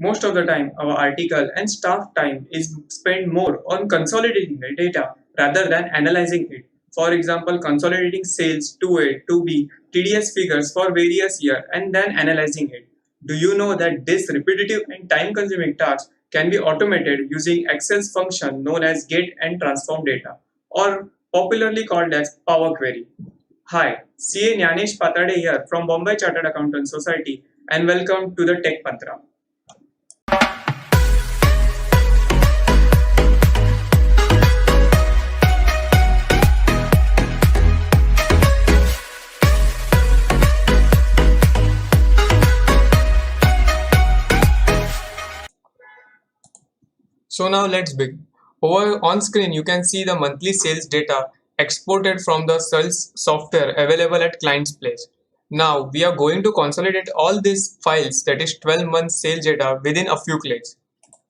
Most of the time, our article and staff time is spent more on consolidating the data rather than analyzing it. For example, consolidating sales to A to B, TDS figures for various years and then analyzing it. Do you know that this repetitive and time consuming task can be automated using Excel's function known as get and transform data, or popularly called as Power Query? Hi, CA Nyanesh Patade here from Bombay Chartered Accountants Society, and welcome to the Tech Mantra. So now let's begin. Over on screen you can see the monthly sales data exported from the sales software available at client's place. Now we are going to consolidate all these files, that is 12 months sales data, within a few clicks.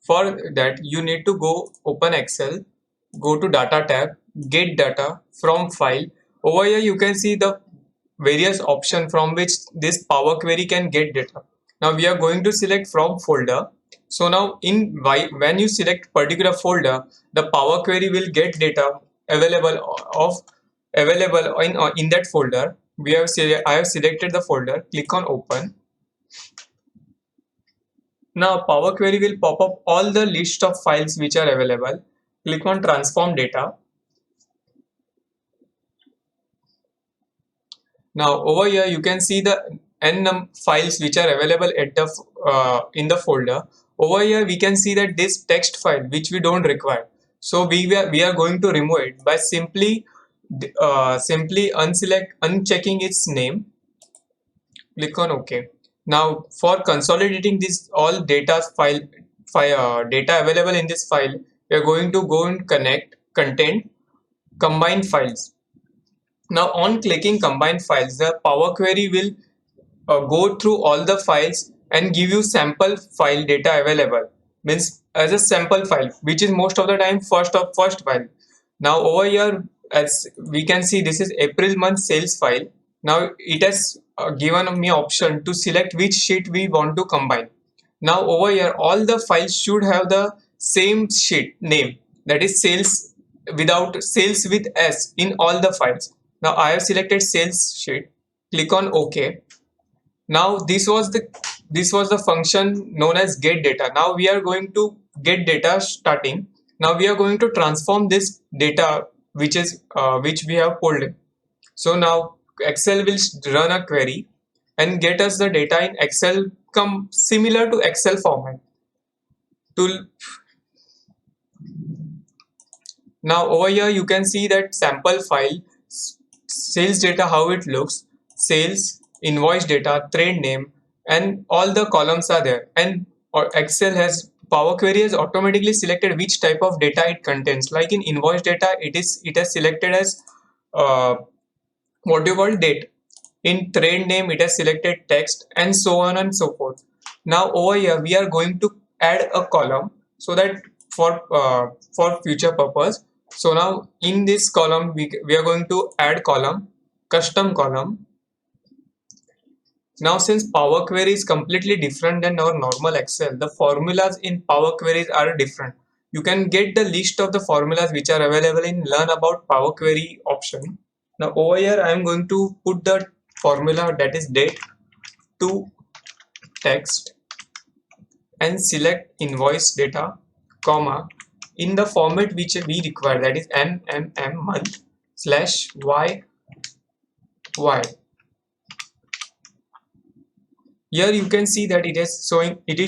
For that you need to go open Excel, go to data tab, get data from file. Over here you can see the various options from which this Power Query can get data. Now we are going to select from folder. So now when you select particular folder, the Power Query will get data available in that folder. I have selected the folder. Click on open. Now Power Query will pop up all the list of files which are available. Click on transform data. Now over here you can see the n files which are available at the in the folder. Over here we can see that this text file which we don't require. So we are going to remove it by simply unchecking its name. Click on OK. Now for consolidating this all data data available in this file, we are going to go and connect content combine files. Now on clicking combine files, the Power Query will go through all the files and give you sample file data available, means as a sample file, which is most of the time first file. Now over here as we can see, this is April month sales file. Now it has given me option to select which sheet we want to combine. Now over here all the files should have the same sheet name, that is sales without sales with S in all the files. Now I have selected sales sheet. Click on OK. Now this was the function known as get data. Now we are going to get data starting. Now we are going to transform this data which we have pulled in. So now Excel will run a query and get us the data in Excel similar to Excel format. Now over here you can see that sample file sales data, how it looks, sales, invoice data, trade name, and all the columns are there. And Excel has Power Query has automatically selected which type of data it contains. Like in invoice data, it has selected as what you call date. In trade name, it has selected text, and so on and so forth. Now over here we are going to add a column so that for future purpose. So now in this column we are going to add column, custom column. Now since Power Query is completely different than our normal Excel, the formulas in Power Queries are different. You can get the list of the formulas which are available in learn about Power Query option. Now over here I am going to put the formula, that is date to text, and select invoice data, comma, in the format which we require, that is month /y. Here you can see that it is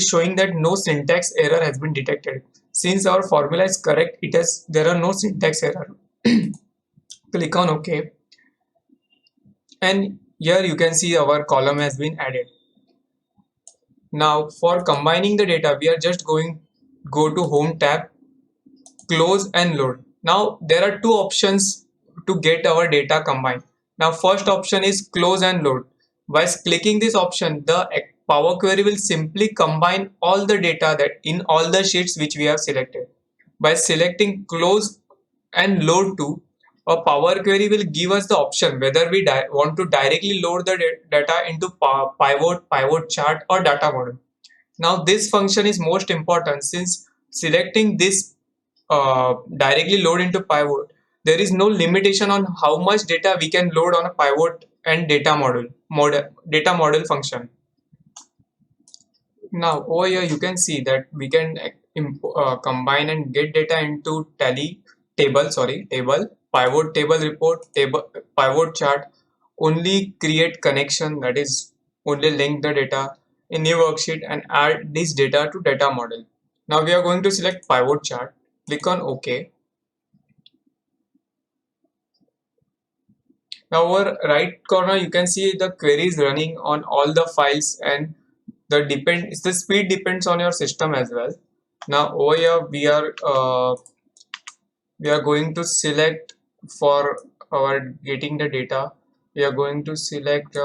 showing that no syntax error has been detected. Since our formula is correct, there are no syntax error. Click on OK, and here you can see our column has been added. Now for combining the data, we are just go to home tab, close and load. Now there are two options to get our data combined. Now first option is close and load. By clicking this option, the Power Query will simply combine all the data that in all the sheets which we have selected. By selecting close and load to, a Power Query will give us the option whether we want to directly load the data into pivot chart or data model. Now this function is most important since selecting this directly load into pivot, there is no limitation on how much data we can load on a pivot and data model function. Now over here you can see that we can combine and get data into table, pivot table report, table pivot chart, only create connection, that is only link the data in new worksheet and add this data to data model. Now we are going to select pivot chart, click on OK. Now over right corner you can see the queries running on all the files, and the speed depends on your system as well. Now over here we are going to select for our getting the data. We are going to select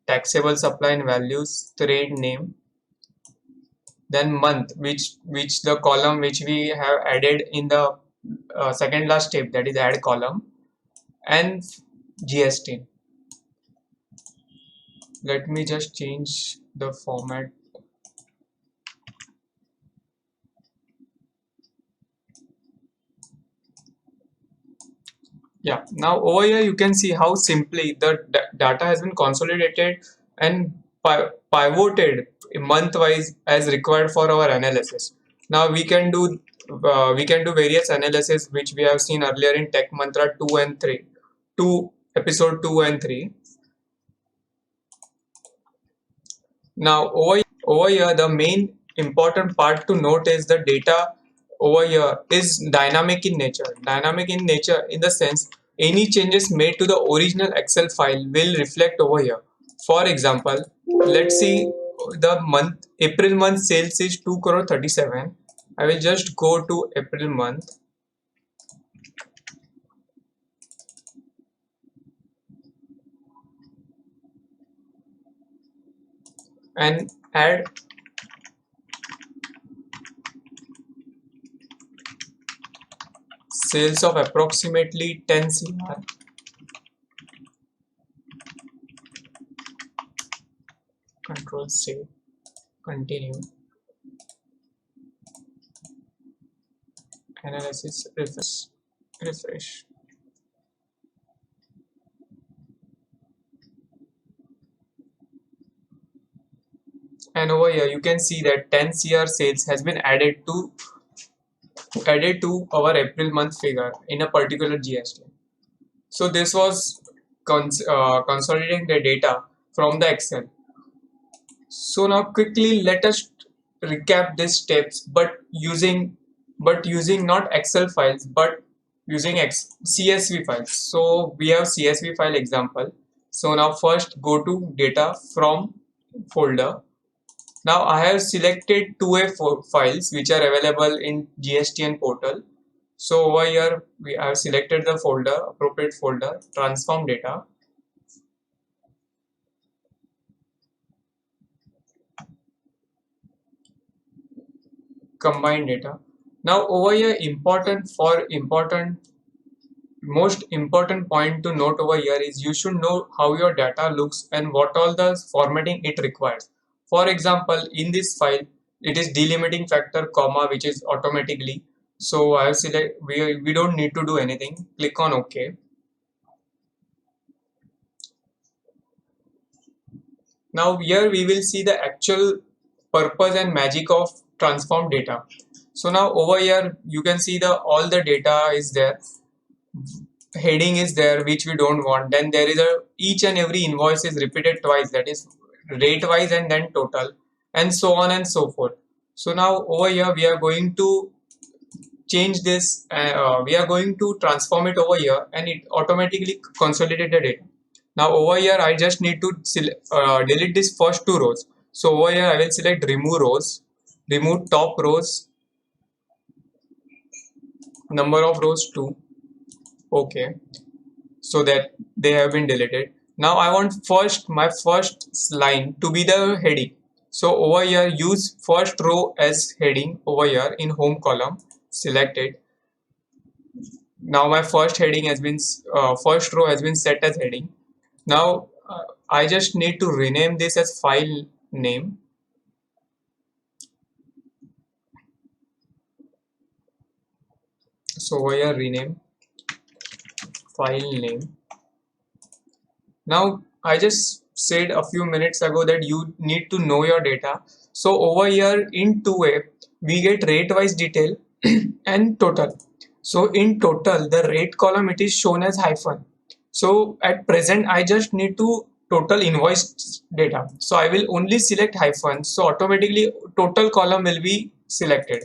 taxable supply and values, trade name, then month, which the column which we have added in the second last step, that is add column, and GST. Let me just change the format. Yeah, now over here you can see how simply the data has been consolidated and pivoted month wise as required for our analysis. Now we can do various analysis which we have seen earlier in Tech Mantra 2 and 3, 2 episode 2 and 3. Now over here the main important part to note is the data over here is dynamic in nature. Dynamic in nature in the sense any changes made to the original Excel file will reflect over here. For example, let's see the month April month sales is 2 crore 37. I will just go to April month and add sales of approximately 10 CR. Control save, continue, analysis, refresh. And over here you can see that 10 CR sales has been added to our April month figure in a particular GST. So this was consolidating the data from the Excel. So now quickly let us recap these steps, but using not Excel files but using CSV files. So we have CSV file example. So now first go to data from folder. Now I have selected 2A files which are available in GSTN portal. So over here we have selected the folder, appropriate folder, transform data. Combine data. Now over here most important point to note over here is you should know how your data looks and what all the formatting it requires. For example, in this file it is delimiting factor comma which is automatically. So I have select we don't need to do anything. Click on OK. Now here we will see the actual purpose and magic of transform data. So now over here you can see the all the data is there. Heading is there which we don't want. Then there is a each and every invoice is repeated twice, that is rate wise and then total, and so on and so forth. So now over here we are going to change this, we are going to transform it over here and it automatically consolidate the data. Now over here I just need to delete this first two rows. So over here I will select remove rows, remove top rows, number of rows 2. Okay, so that they have been deleted. Now I want my first line to be the heading. So over here use first row as heading over here in home column, select it. Now my first heading has been first row has been set as heading. Now I just need to rename this as file name. So over here rename file name. Now I just said a few minutes ago that you need to know your data. So over here in 2A we get rate wise detail and total. So in total the rate column it is shown as hyphen. So at present I just need to total invoice data. So I will only select hyphen. So automatically total column will be selected.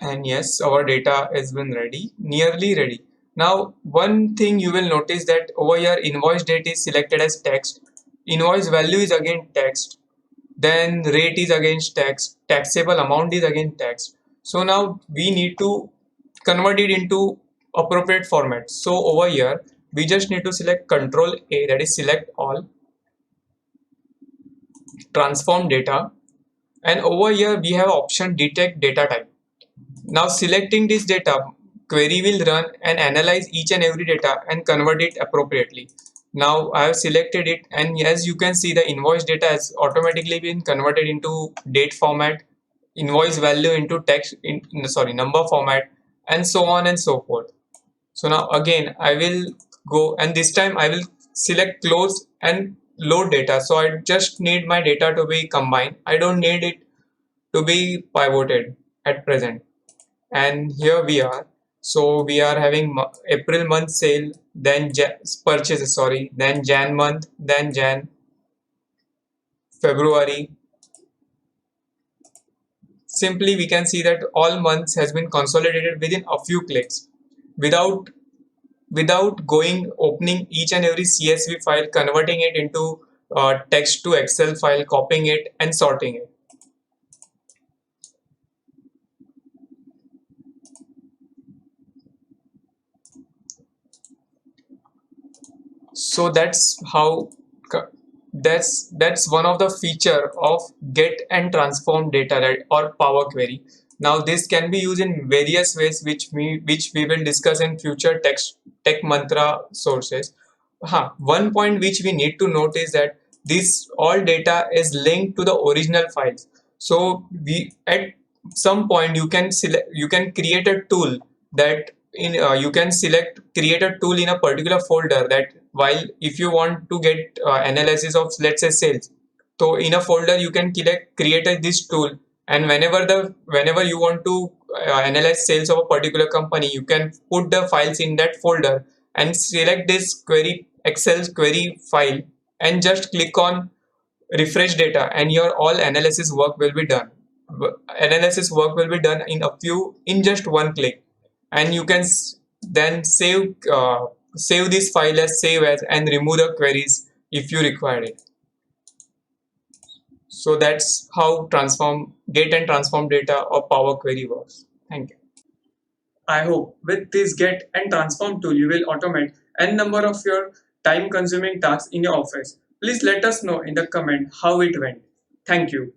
And yes, our data has been ready, nearly ready. Now one thing you will notice that over here invoice date is selected as text, invoice value is again text, then rate is again text, taxable amount is again text. So now we need to convert it into appropriate format. So over here we just need to select Control A, that is select all, transform data, and over here we have option detect data type. Now selecting this data, query will run and analyze each and every data and convert it appropriately. Now I have selected it, and as you can see the invoice data has automatically been converted into date format, invoice value into text number format, and so on and so forth. So now again I will go, and this time I will select close and load data. So I just need my data to be combined. I don't need it to be pivoted at present. And here we are. So we are having April month sale, then purchases, sorry, then Jan month, then Jan, February. Simply we can see that all months has been consolidated within a few clicks without going opening each and every CSV file, converting it into text to Excel file, copying it and sorting it. So that's how that's one of the feature of get and transform data, right, or Power Query. Now this can be used in various ways which we will discuss in future tech mantra sources. One point which we need to note is that this all data is linked to the original files. So we at some point you can create a tool that in you can select create a tool in a particular folder, that while if you want to get analysis of let's say sales, so in a folder you can create this tool, and whenever you want to analyze sales of a particular company, you can put the files in that folder and select this query Excel query file and just click on refresh data, and your all analysis work will be done. Analysis work will be done in just one click, and you can then save this file as save as and remove the queries if you require it. So that's how transform get and transform data or Power Query works. Thank you. I hope with this get and transform tool you will automate n number of your time consuming tasks in your office. Please let us know in the comment how it went. Thank you.